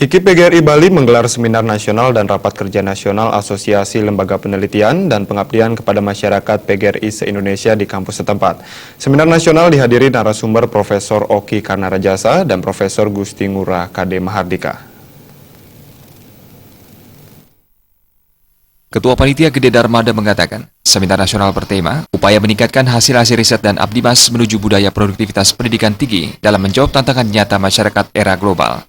IKI PGRI Bali menggelar seminar nasional dan rapat kerja nasional Asosiasi Lembaga Penelitian dan Pengabdian kepada Masyarakat PGRI se-Indonesia di kampus setempat. Seminar nasional dihadiri narasumber Profesor Oki Karnarajasa dan Profesor Gusti Ngurah KD Mahardika. Ketua Panitia Gede Darmada mengatakan, seminar nasional bertema upaya meningkatkan hasil-hasil riset dan abdimas menuju budaya produktivitas pendidikan tinggi dalam menjawab tantangan nyata masyarakat era global.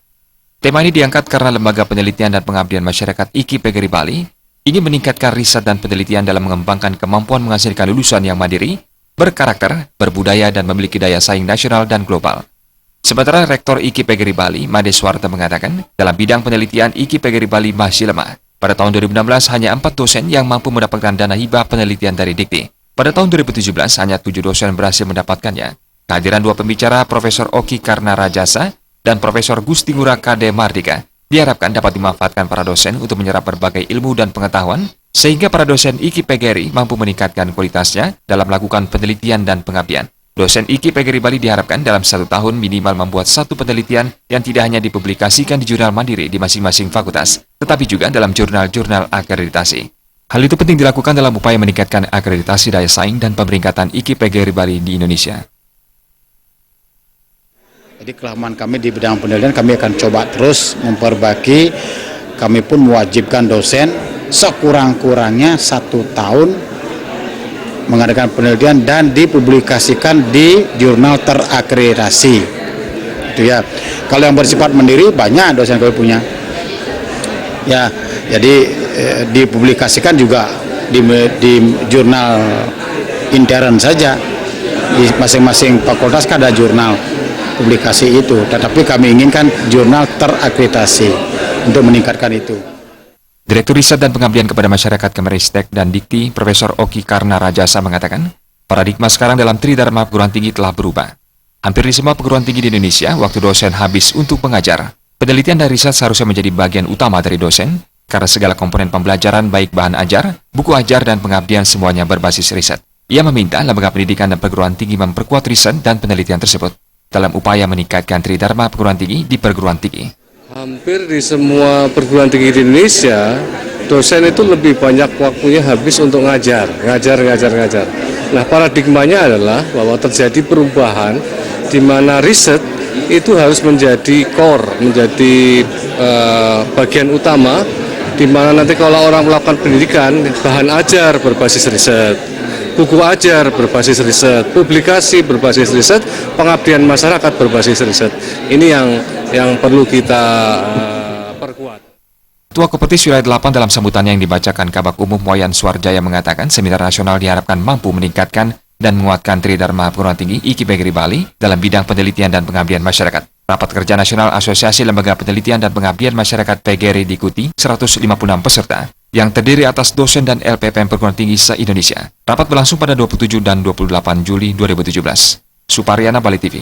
Tema ini diangkat karena Lembaga Penelitian dan Pengabdian Masyarakat IKI PGRI Bali ingin meningkatkan riset dan penelitian dalam mengembangkan kemampuan menghasilkan lulusan yang mandiri, berkarakter, berbudaya, dan memiliki daya saing nasional dan global. Sementara Rektor IKI PGRI Bali, Made Swarta mengatakan, dalam bidang penelitian IKI PGRI Bali masih lemah. Pada tahun 2016, hanya 4 dosen yang mampu mendapatkan dana hibah penelitian dari Dikti. Pada tahun 2017, hanya 7 dosen berhasil mendapatkannya. Kehadiran dua pembicara, Profesor Oki Karnarajasa dan Profesor Gusti Ngurah KD Mahardika, diharapkan dapat dimanfaatkan para dosen untuk menyerap berbagai ilmu dan pengetahuan, sehingga para dosen IKI PGRI mampu meningkatkan kualitasnya dalam melakukan penelitian dan pengabdian. Dosen IKI PGRI Bali diharapkan dalam 1 tahun minimal membuat 1 penelitian yang tidak hanya dipublikasikan di jurnal mandiri di masing-masing fakultas, tetapi juga dalam jurnal-jurnal akreditasi. Hal itu penting dilakukan dalam upaya meningkatkan akreditasi daya saing dan pemeringkatan IKI PGRI Bali di Indonesia. Jadi kelemahan kami di bidang penelitian kami akan coba terus memperbaiki. Kami pun mewajibkan dosen sekurang-kurangnya 1 tahun mengadakan penelitian dan dipublikasikan di jurnal terakreditasi. Itu ya. Kalau yang bersifat mandiri banyak dosen kami punya. Ya, jadi dipublikasikan juga di jurnal intern saja. Di masing-masing fakultas kan ada jurnal publikasi itu. Tetapi kami inginkan jurnal terakreditasi untuk meningkatkan itu. Direktur Riset dan Pengabdian kepada Masyarakat Kemenristek dan Dikti, Profesor Oki Karnarajasa mengatakan, paradigma sekarang dalam Tridharma perguruan tinggi telah berubah. Hampir di semua perguruan tinggi di Indonesia, waktu dosen habis untuk mengajar. Penelitian dan riset seharusnya menjadi bagian utama dari dosen, karena segala komponen pembelajaran baik bahan ajar, buku ajar, dan pengabdian semuanya berbasis riset. Ia meminta lembaga pendidikan dan perguruan tinggi memperkuat riset dan penelitian tersebut dalam upaya meningkatkan Tridharma perguruan tinggi di perguruan tinggi. Hampir di semua perguruan tinggi di Indonesia, dosen itu lebih banyak waktunya habis untuk ngajar. Nah, paradigmanya adalah bahwa terjadi perubahan di mana riset itu harus menjadi core, menjadi bagian utama, di mana nanti kalau orang melakukan pendidikan, bahan ajar berbasis riset, buku ajar berbasis riset, publikasi berbasis riset, pengabdian masyarakat berbasis riset. Ini yang perlu kita perkuat. Ketua Koperdis Wilayah 8 dalam sambutannya yang dibacakan Kabak Umum Wayan Suarjaya mengatakan seminar nasional diharapkan mampu meningkatkan dan menguatkan Tridharma Perguruan Tinggi IKI PGRI Bali dalam bidang penelitian dan pengabdian masyarakat. Rapat kerja nasional Asosiasi Lembaga Penelitian dan Pengabdian Masyarakat PGRI diikuti 156 peserta yang terdiri atas dosen dan LPPM perguruan tinggi se-Indonesia. Rapat berlangsung pada 27 dan 28 Juli 2017. Supariana, Bali TV.